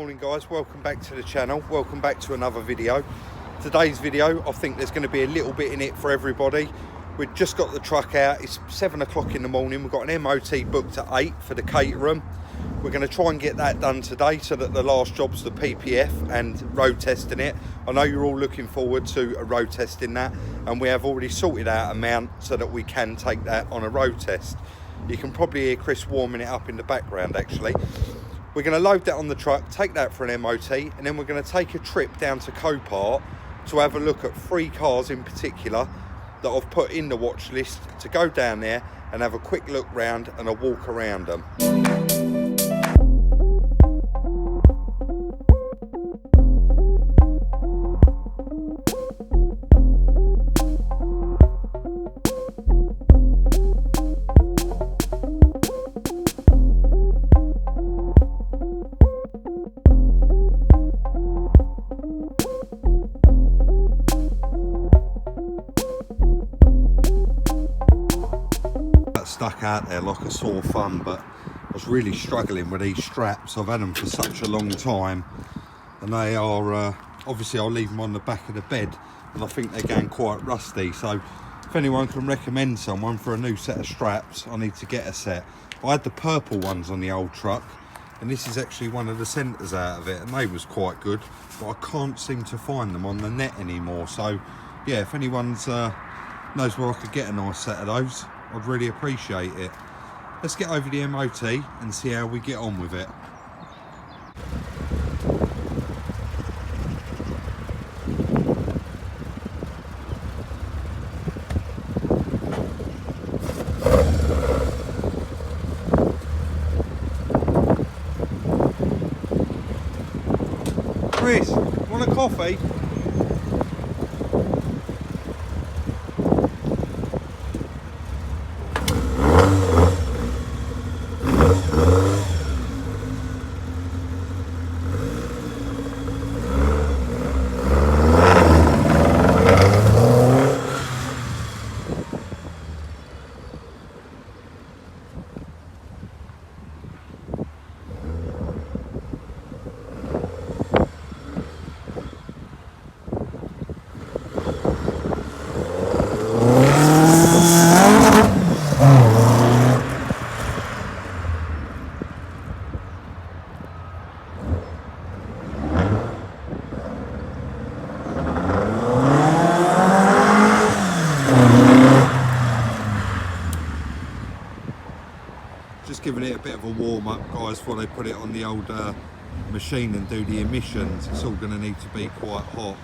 Morning guys, welcome back to the channel, welcome back to another video. Today's video, I think there's going to be a little bit in it for everybody. We've just got the truck out, it's 7 o'clock in the morning, we've got an MOT booked at 8 for the Caterham. We're going to try and get that done today so that the last job's the PPF and road testing it. I know you're all looking forward to a road testing that, and we have already sorted out a mount so that we can take that on a road test. You can probably hear Chris warming it up in the background actually. We're going to load that on the truck, take that for an MOT, and then we're going to take a trip down to Copart to have a look at 3 cars in particular that I've put in the watch list to go down there and have a quick look round and a walk around them. Stuck out there like a sore thumb, but I was really struggling with these straps. I've had them for such a long time, and they are obviously I'll leave them on the back of the bed, and I think they're getting quite rusty. So if anyone can recommend someone for a new set of straps, I need to get a set. I had the purple ones on the old truck, and this is actually one of the centres out of it, and they was quite good, but I can't seem to find them on the net anymore. So yeah, if anyone knows where I could get a nice set of those, I'd really appreciate it. Let's get over the MOT and see how we get on with it. Chris, want a coffee? Just giving it a bit of a warm up guys before they put it on the old machine and do the emissions. It's all going to need to be quite hot.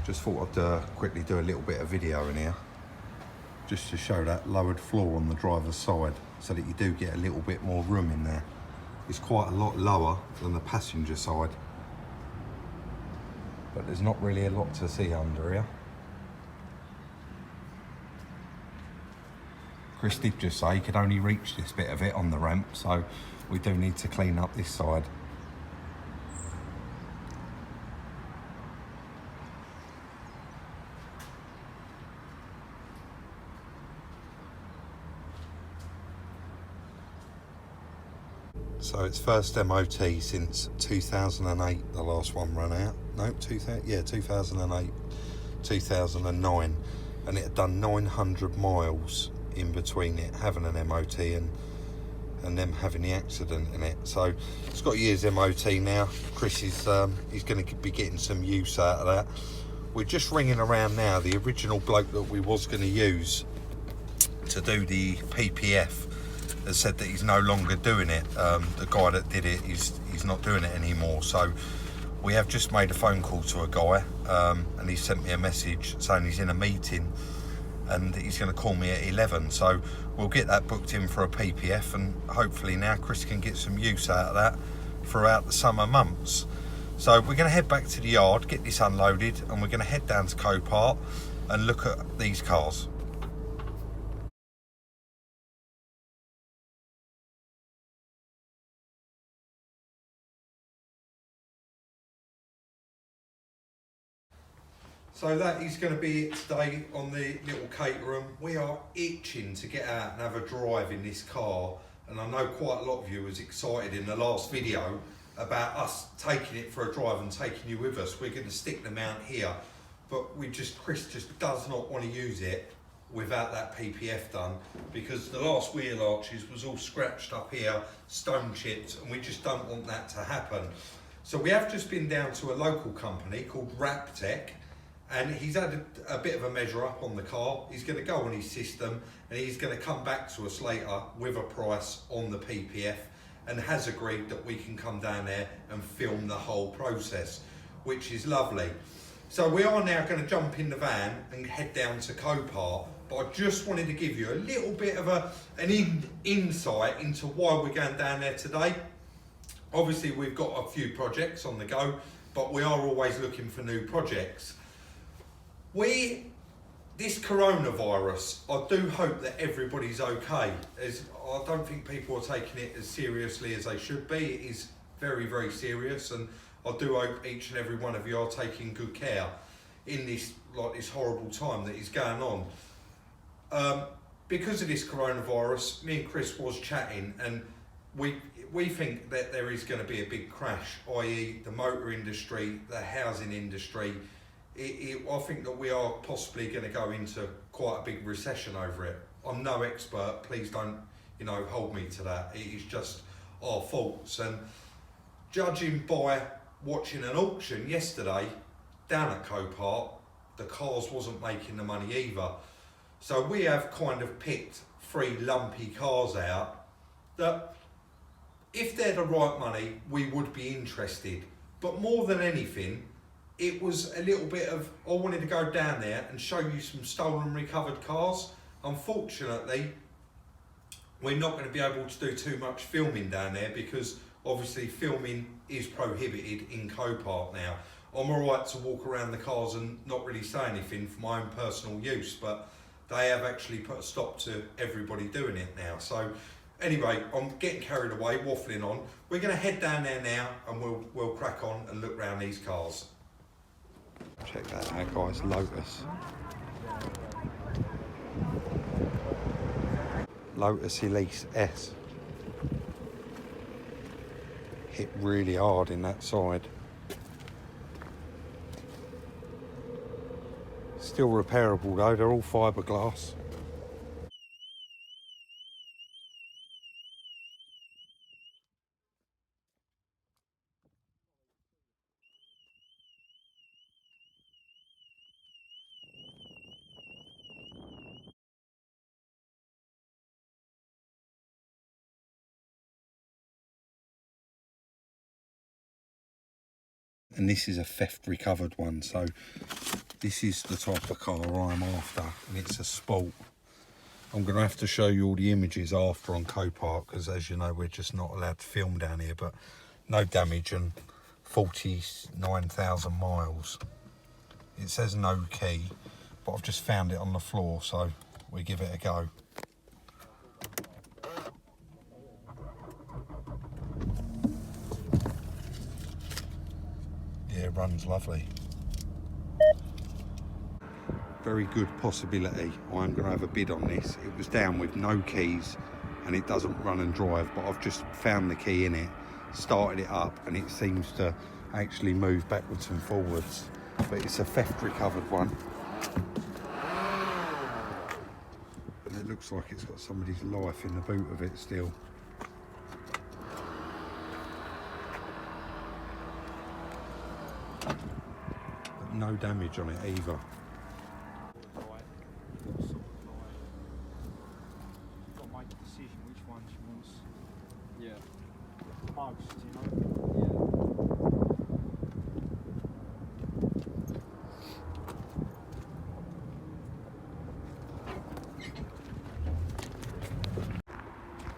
Just thought I'd quickly do a little bit of video in here, just to show that lowered floor on the driver's side, so that you do get a little bit more room in there. It's quite a lot lower than the passenger side, but there's not really a lot to see under here. Chris did just say he could only reach this bit of it on the ramp, so we do need to clean up this side. So it's first MOT since 2008, the last one ran out. No, 2008, 2009. And it had done 900 miles in between it having an MOT and them having the accident in it. So it's got a year's MOT now. Chris is he's going to be getting some use out of that. We're just ringing around now. The original bloke that we was going to use to do the PPF has said that he's no longer doing it. The guy that did it, he's not doing it anymore. So we have just made a phone call to a guy, and he sent me a message saying he's in a meeting and he's going to call me at 11. So we'll get that booked in for a PPF, and hopefully now Chris can get some use out of that throughout the summer months. So we're going to head back to the yard, get this unloaded, and we're going to head down to Copart and look at these cars. So that is going to be it today on the little Caterham. We are itching to get out and have a drive in this car, and I know quite a lot of you was excited in the last video about us taking it for a drive and taking you with us. We're going to stick the mount here, but Chris just does not want to use it without that PPF done, because the last wheel arches was all scratched up here, stone chipped, and we just don't want that to happen. So we have just been down to a local company called Raptech, and he's had a bit of a measure up on the car. He's going to go on his system and he's going to come back to us later with a price on the PPF, and has agreed that we can come down there and film the whole process, which is lovely. So we are now going to jump in the van and head down to Copart, but I just wanted to give you a little bit of an insight into why we're going down there today. Obviously we've got a few projects on the go, but we are always looking for new projects. This coronavirus, I do hope that everybody's okay. I don't think people are taking it as seriously as they should be. It is very, very serious, and I do hope each and every one of you are taking good care in this horrible time that is going on. Because of this coronavirus, me and Chris was chatting, and we think that there is going to be a big crash, i.e. the motor industry, the housing industry. I think that we are possibly going to go into quite a big recession over it. I'm no expert, please don't hold me to that. It is just our thoughts, and judging by watching an auction yesterday down at Copart, the cars wasn't making the money either. So we have kind of picked 3 lumpy cars out that, if they're the right money, we would be interested. But more than anything, it was a little bit of, I wanted to go down there and show you some stolen recovered cars. Unfortunately, we're not going to be able to do too much filming down there, because obviously filming is prohibited in Copart now. I'm alright to walk around the cars and not really say anything for my own personal use, but they have actually put a stop to everybody doing it now. So anyway, I'm getting carried away, waffling on. We're going to head down there now and we'll crack on and look around these cars. Check that out, guys, Lotus. Lotus Elise S. Hit really hard in that side. Still repairable though, they're all fiberglass. And this is a theft recovered one, so this is the type of car I'm after, and it's a sport. I'm going to have to show you all the images after on Copart, because as you know, we're just not allowed to film down here, but no damage and 49,000 miles. It says no key, but I've just found it on the floor, so we give it a go. Yeah, it runs lovely. Very good possibility I'm going to have a bid on this. It was down with no keys and it doesn't run and drive, but I've just found the key in it, started it up, and it seems to actually move backwards and forwards. But it's a theft recovered one. And it looks like it's got somebody's life in the boot of it still. But no damage on it either.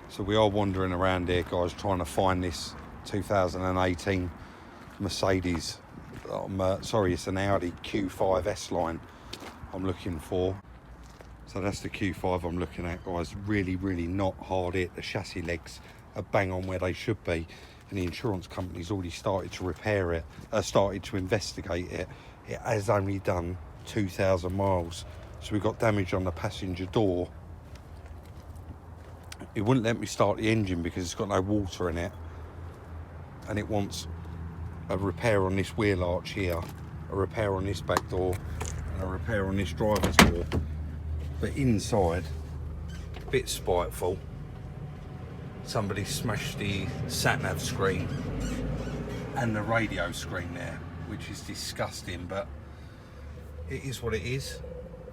So we are wandering around here, guys, trying to find this 2018 Mercedes, sorry, it's an Audi Q5 S-Line I'm looking for. So that's the Q5 I'm looking at, guys. Really, really not hard hit. The chassis legs are bang on where they should be, and the insurance company's already started to repair it, started to investigate it. It has only done 2,000 miles. So we got damage on the passenger door. It wouldn't let me start the engine because it's got no water in it, and it wants a repair on this wheel arch here, a repair on this back door, and a repair on this driver's door. But inside, a bit spiteful, somebody smashed the sat-nav screen and the radio screen there, which is disgusting, but it is what it is.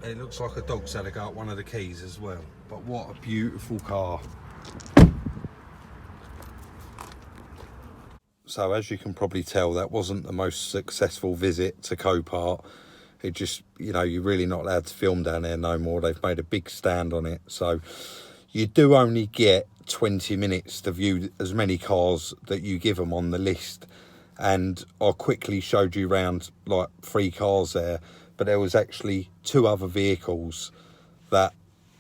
It looks like a dog's had to go up one of the keys as well. But what a beautiful car. So as you can probably tell, that wasn't the most successful visit to Copart. It just, you know, you're really not allowed to film down there no more. They've made a big stand on it. So you do only get 20 minutes to view as many cars that you give them on the list. And I quickly showed you around like 3 cars there, but there was actually 2 other vehicles that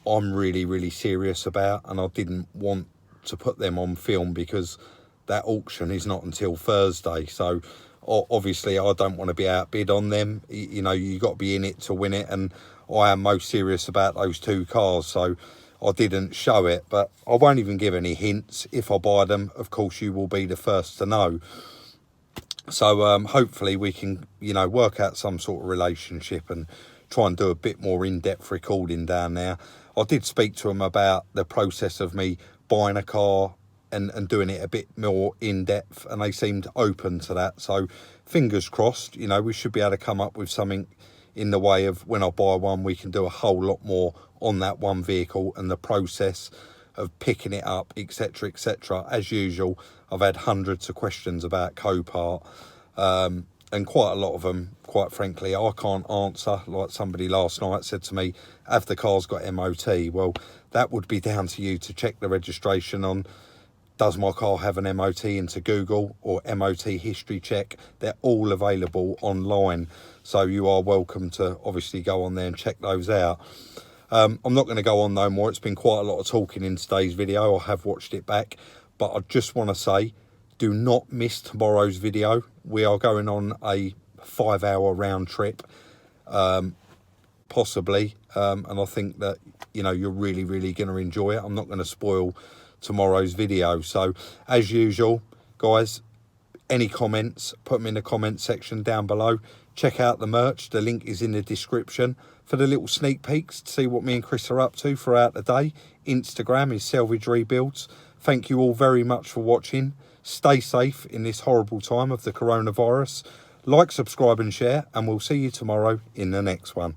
I'm really serious about, and I didn't want to put them on film because that auction is not until Thursday. So obviously I don't want to be outbid on them. You know, you got to be in it to win it, and I am most serious about those 2 cars, so I didn't show it. But I won't even give any hints. If I buy them, of course you will be the first to know. So hopefully we can, you know, work out some sort of relationship and try and do a bit more in-depth recording down there. I did speak to them about the process of me buying a car and doing it a bit more in-depth, and they seemed open to that. So fingers crossed, you know, we should be able to come up with something in the way of when I buy one, we can do a whole lot more on that one vehicle and the process of picking it up, etc, etc. As usual, I've had hundreds of questions about Copart, and quite a lot of them, quite frankly, I can't answer. Like somebody last night said to me, have the cars got MOT? Well, that would be down to you to check the registration on, does my car have an MOT, into Google or MOT history check. They're all available online, so you are welcome to obviously go on there and check those out. I'm not going to go on no more. It's been quite a lot of talking in today's video. I have watched it back, but I just want to say, do not miss tomorrow's video. We are going on a 5-hour round trip, possibly, and I think that, you know, you're really going to enjoy it. I'm not going to spoil tomorrow's video. So as usual, guys, any comments, put them in the comment section down below. Check out the merch, the link is in the description for the little sneak peeks to see what me and Chris are up to throughout the day. Instagram is Salvage Rebuilds. Thank you all very much for watching. Stay safe in this horrible time of the coronavirus. Like, subscribe and share, and we'll see you tomorrow in the next one.